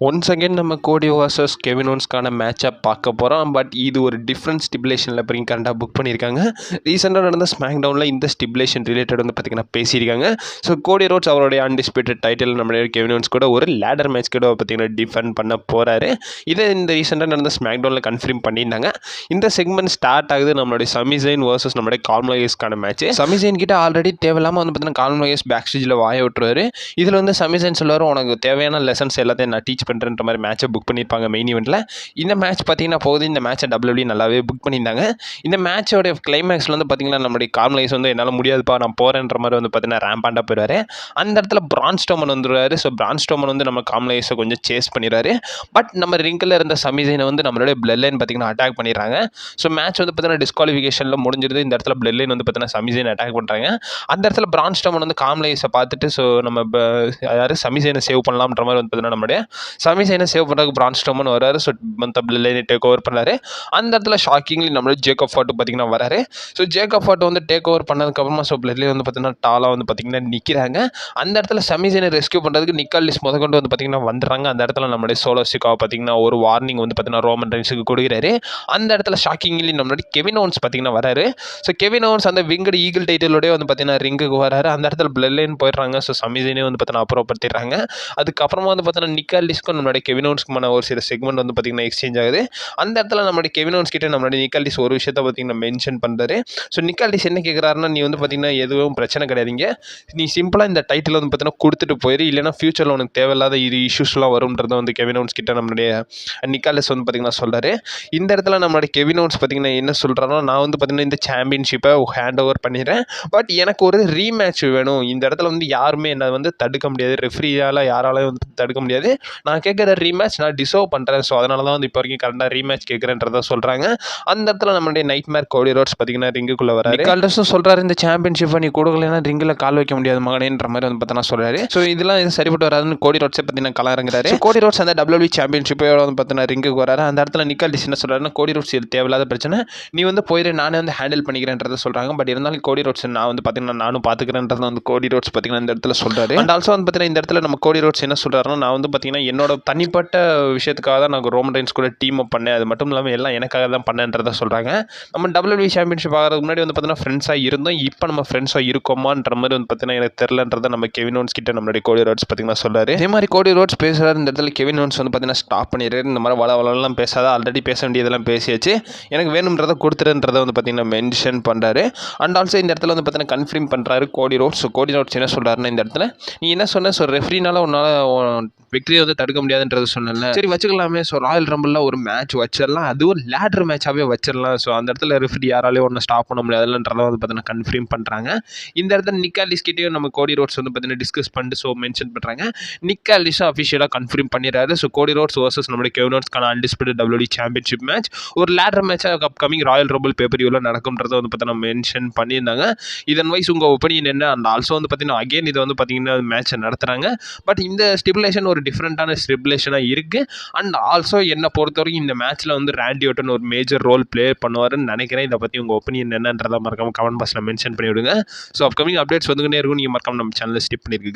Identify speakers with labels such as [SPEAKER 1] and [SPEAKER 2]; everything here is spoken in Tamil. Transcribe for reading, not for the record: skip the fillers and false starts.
[SPEAKER 1] ஒன்ஸ் அகேன் நம்ம கோடி வர்சஸ் கெவின் ஓன்ஸ்க்கான மேட்சை பார்க்க போகிறோம். பட் இது ஒரு டிஃப்ரெண்ட் ஸ்டிபுலேஷனில் இப்போ கரெக்டாக புக் பண்ணியிருக்காங்க. ரீசெண்டாக நடந்த ஸ்மாக் டவுனில் இந்த ஸ்டிபுலேஷன் ரிலேட்டட் வந்து பார்த்திங்கன்னா பேசியிருக்காங்க. ஸோ கோடி ரோட்ஸ் அவருடைய அன்டிஸ்பியூட்டட் டைட்டில் நம்மளுடைய கெவின் ஓன்ஸ் கூட ஒரு லேடர் மேட்ச் கூட பார்த்திங்கன்னா டிஃபெண்ட் பண்ண போகிறாரு. இதை இந்த ரீசெண்டாக நடந்த ஸ்மாக் டவுனில் கன்ஃபார்ம் பண்ணியிருந்தாங்க. இந்த செக்மெண்ட் ஸ்டார்ட் ஆகுது நம்மளுடைய சமிசைன் வர்சஸ் நம்மளுடைய கால்மோயஸ்க்கான மேட்ச். சமிசைன் கிட்ட ஆல்ரெடி தேவையில்லாமல் வந்து பார்த்திங்கன்னா கால்மோயஸ் பேக் ஸ்டேஜில் வாய விட்டுருவாரு. இதில் வந்து சமிசைன் சொல்லுவார், உனக்கு தேவையான லெசன்ஸ் எல்லாத்தையும் நான் டீச் பண்ணுறன்ற மாதிரி மேட்சை புக் பண்ணியிருப்பாங்க மெயின் ஈவெண்ட்டில். இந்த மேட்ச் பார்த்தீங்கன்னா போகுது. இந்த மேட்சை WWE நல்லாவே புக் பண்ணியிருந்தாங்க. இந்த மேட்சோடைய கிளைமேக்ஸில் வந்து பார்த்தீங்கன்னா நம்மளுடைய கார்மலைஸ் வந்து என்னால் முடியாதுப்பா நான் போகிறேன்ற மாதிரி வந்து பார்த்தீங்கன்னா ரேம்பாண்டாக போயிடுவார். அந்த இடத்துல பிரான் ஸ்ட்ரோமன் வந்துடுவார். ஸோ பிரான் ஸ்ட்ரோமன் வந்து நம்ம கார்மலைஸை கொஞ்சம் சேஸ் பண்ணிடுவார். பட் நம்ம ரிங்கில் இருந்த சமிசைனை வந்து நம்மளுடைய பிளட் லைன் பார்த்தீங்கன்னா அட்டாக் பண்ணிடுறாங்க. ஸோ மேட்ச் வந்து பார்த்தீங்கன்னா டிஸ்குவாலிஃபிகேஷனில் முடிஞ்சிருது. இந்த இடத்துல பிளட் லைன் வந்து பார்த்தீங்கன்னா சமிசைனை அட்டாக் பண்ணுறாங்க. அந்த இடத்துல பிரான் ஸ்ட்ரோமன் வந்து கார்மலைஸை பார்த்துட்டு ஸோ நம்ம யார் சமிசைனை சேவ் பண்ணலாம்ன்ற மாதிரி வந்து பார்த்தீங்கன்னா நம்மளுடைய சமிசைனை சேவ் பண்ணுறதுக்கு பிரான் ஸ்ட்ரோமன் வராரு. ஸோ மற்ற பிளட் லைனை டேக் ஓவர் பண்ணாரு. அந்த இடத்துல ஷாக்கிங்லி நம்மளுடைய ஜேக்கப் ஃபார்ட் பார்த்தீங்கன்னா வராரு. ஸோ ஜேக்கப் ஃபார்ட் வந்து டேக் ஓவர் பண்ணதுக்கப்புறமா ஸோ பிளட் லைன் வந்து பார்த்தீங்கன்னா டாலாக வந்து பார்த்தீங்கன்னா நிற்கிறாங்க. அந்த இடத்துல சமிசைனை ரெஸ்கியூ பண்ணுறதுக்கு நிக்காலிஸ் முதற்கொண்டு வந்து பார்த்தீங்கன்னா வந்துடுறாங்க. அந்த இடத்துல நம்மளுடைய சோலோ சிக்காவை பார்த்தீங்கன்னா ஒரு வார்னிங் வந்து பார்த்தீங்கன்னா ரோமன் ரெயின்ஸுக்கு கொடுக்குறாரு. அந்த இடத்துல ஷாக்கிங்லி நம்மளுடைய கெவின் ஓவன்ஸ் பார்த்தீங்கன்னா வராரு. ஸோ கெவின் ஓவன்ஸ் அந்த விங்கடு ஈகிள் டைட்டிலோடய வந்து பார்த்தீங்கன்னா ரிங்குக்கு வராரு. அந்த இடத்துல பிளட் லைன் போயிடுறாங்க. ஸோ சமிசைனே வந்து பார்த்தீங்கன்னா அப்புறப்படுத்திடுறாங்க. அதுக்கப்புறமா வந்து பார்த்தீங்கன்னா நிக்காலிஸ்க்கும் நம்மளுடைய கெவின் ஓவன்ஸ்க்குமான ஒரு சில செக்மெண்ட் வந்து பார்த்தீங்கன்னா எக்ஸ்சேஞ்ச் ஆகுது. அந்த இடத்துல நம்மளுடைய கெவின் ஓவன்ஸ் கிட்ட நம்மளுடைய நிக்காலிஸ் ஒரு விஷயத்தை பார்த்தீங்கன்னா மென்ஷன் பண்ணுறாரு. ஸோ நிக்காலிஸ் என்ன கேட்குறாருன்னா, நீ வந்து பார்த்தீங்கன்னா எதுவும் பிரச்சனை கிடையாதுங்க, நீ சிம்பிளாக இந்த டைட்டில் வந்து பார்த்தீங்கன்னா கொடுத்துட்டு போயிரு, இல்லைனா ஃபியூச்சரில் உனக்கு தேவையில்லாத இஷ்யூஸ்லாம் வரும்ன்றதை வந்து கெவின் ஓவன்ஸ் கிட்ட நம்மளுடைய நிக்காலிஸ் வந்து பார்த்தீங்கன்னா சொல்கிறாரு. இந்த இடத்துல நம்மளுடைய கெவின் ஓவன்ஸ் பார்த்தீங்கன்னா என்ன சொல்கிறாருன்னா, நான் வந்து பார்த்தீங்கன்னா இந்த சாம்பியன்ஷிப்பை ஹேண்ட் ஓவர் பண்ணிடுறேன், பட் எனக்கு ஒரு ரீமேட்ச் வேணும். இந்த இடத்துல வந்து யாருமே என்னை வந்து தடுக்க முடியாது, ரெஃப்ரியால் யாராலையும் வந்து தடுக்க முடியாது, நான் கேட்குற ரீமேட்ச் நான் டிசர்வ் பண்ணுறேன். ஸோ அதனால தான் வந்து இப்போ வரைக்கும் கரெக்டாக ரீமேட்ச் கேட்குறேன்றதை சொல்கிறாங்க. அந்த இடத்துல நம்மளுடைய நைட் மேர் கோடி ரோட்ஸ் பார்த்தீங்கன்னா ரிங்குக்குள்ளே வராரு. நிக்கால்டஸும் சொல்கிறாரு, இந்த சாம்பியன்ஷிப்பை நீ கொடுக்கலன்னா ரிங்கில் கால் வைக்க முடியாது மகனேன்ற மாதிரி வந்து பார்த்தீங்கன்னா சொல்கிறாரு. ஸோ இதெல்லாம் இது சரிப்பட்டு வராதுன்னு கோடி ரோட்ஸை பார்த்தீங்கன்னா கலங்குறாரு. கோடி ரோட்ஸ் அந்த WWE சாம்பியன்ஷிப்போட வந்து பார்த்தீங்கன்னா ரிங்குக்கு வராரு. அந்த இடத்துல நிக்கால்டிஸ் என்ன சொல்கிறாருன்னா, கோடி ரோட்ஸ் இது தேவையில்லாத பிரச்சனை, நீ வந்து போயிரு, நானே வந்து ஹேண்டில் பண்ணிக்கிறேன்றதை சொல்கிறாங்க. பட் இருந்தாலும் கோடி ரோட்ஸ் நான் வந்து பார்த்தீங்கன்னா நானும் பார்த்துக்கிறேன்றதை வந்து கோடி ரோட்ஸ் பார்த்தீங்கன்னா இந்த இடத்துல சொல்கிறாரு. அண்ட் ஆல்சோ வந்து பார்த்தீங்கன்னா இந்த இடத்துல நம்ம கோடி ரோட்ஸ் என்ன சொல்கிறாருன்னா, நான் வந்து பார்த்தீங்கன்னா என்னோட தனிப்பட்ட விஷயத்துக்காக தான் நான் ரோமன் ரெயின்ஸ் கூட டீம் அப் பண்ணேன், அது மட்டும் இல்லாமல் எல்லாம் எனக்காக தான் பண்ணேன்றதை சொல்கிறாங்க. நம்ம WWE சாம்பியன்ஷிப் ஆகிறதுக்கு முன்னாடி வந்து பார்த்தீங்கன்னா ஃப்ரெண்ட்ஸாக இருந்தோம், இப்போ நம்ம ஃப்ரெண்ட்ஸாக இருக்கோமான்ற மாதிரி வந்து பார்த்தீங்கன்னா எனக்கு தெரிலன்றதை நம்ம கெவின் ஓவன்ஸ் கிட்ட நம்மளுடைய கோடி ரோட்ஸ் பார்த்தீங்கன்னா சொல்கிறாரு. இதே மாதிரி கோடி ரோட்ஸ் பேசுகிறாரு. இந்த இடத்துல கெவின் ஓவன்ஸ் வந்து பார்த்தீங்கன்னா ஸ்டாப் பண்ணிடுறாரு. இந்த மாதிரி வளவலாம் பேசாத, ஆல்ரெடி பேச வேண்டியதெல்லாம் பேசியாச்சு, எனக்கு வேணுன்றதை கொடுத்துருன்றதை வந்து பார்த்தீங்கன்னா மென்ஷன் பண்ணுறாரு. அண்ட் ஆல்சோ இந்த இடத்துல வந்து பார்த்தீங்கன்னா கன்ஃபார்ம் பண்ணுறாரு கோடி ரோட்ஸ். கோடி ரோட்ஸ் என்ன சொல்கிறாருன்னா, இந்த இடத்துல நீ என்ன சொன்ன, ஸோ ரெஃப்ரினால உன்னால் விக்டரியை வந்து தடுக்க முடியாதுன்றது சொன்னல, சரி வச்சுக்கலாமே, ஸோ ராயல் ரம்பிளில் ஒரு மேட்ச் வச்சிடலாம், அது ஒரு லேடர் மேட்சாகவே வச்சிடலாம், ஸோ அந்த இடத்துல ரெஃப்ரி யாராலையும் ஒன்று ஸ்டாப் பண்ண முடியாதுன்றதை வந்து பார்த்தீங்கன்னா கன்ஃபார்ம் பண்ணுறாங்க. இந்த இடத்துல நிக்காலிஸ் கிட்டேயும் நம்ம கோடி ரோட்ஸ் வந்து பார்த்தீங்கன்னா டிஸ்கஸ் பண்ணிட்டு ஸோ மென்ஷன் பண்ணுறாங்க. நிக்காலிஸும் அஃபிஷியலாக கன்ஃபார்ம் பண்ணிடுறாரு. ஸோ கோடி ரோட்ஸ் வர்சஸ் நம்மளுடைய கெவின் ஓவன்ஸ்க்கான அன்டிஸ்பியூட்டட் WWE சாம்பியன்ஷிப் மேட்ச் ஒரு லேடர் மேட்சாக அப்கமிங் ராயல் ரம்பிள் பேப்பரியூவில் நடக்கும்ன்றதை வந்து பார்த்தீங்கன்னா மென்ஷன் பண்ணியிருந்தாங்க. இதன் வைஸ் உங்கள் ஒப்பீனியன் என்ன? அண்ட் ஆல்சோ வந்து பார்த்தீங்கன்னா அகெயின் இதை வந்து பார்த்தீங்கன்னா மேட்சை நடத்துகிறாங்க. பட் இந்த ஸ்டிபுலேஷன் ஒரு டிஃப்ரெண்ட்டான ஸ்டிபுலேஷனாக இருக்குது. அண்ட் ஆல்சோ என்னை பொறுத்தவரைக்கும் இந்த மேட்ச்சில் வந்து ராண்டி ஆர்டன் ஒரு மேஜர் ரோல் ப்ளே பண்ணுவாருன்னு நினைக்கிறேன். இதை பற்றி உங்கள் ஒப்பீனியன் என்னன்றதை மறக்காம கமெண்ட் பாக்ஸில் மென்ஷன் பண்ணிவிடுங்க. ஸோ அப்கமிங் அப்டேட்ஸ் வந்துக்கிட்டே இருக்கும். நீங்கள் மறக்காம நம்ம சேனலில் ஸ்டிப் பண்ணியிருக்கு.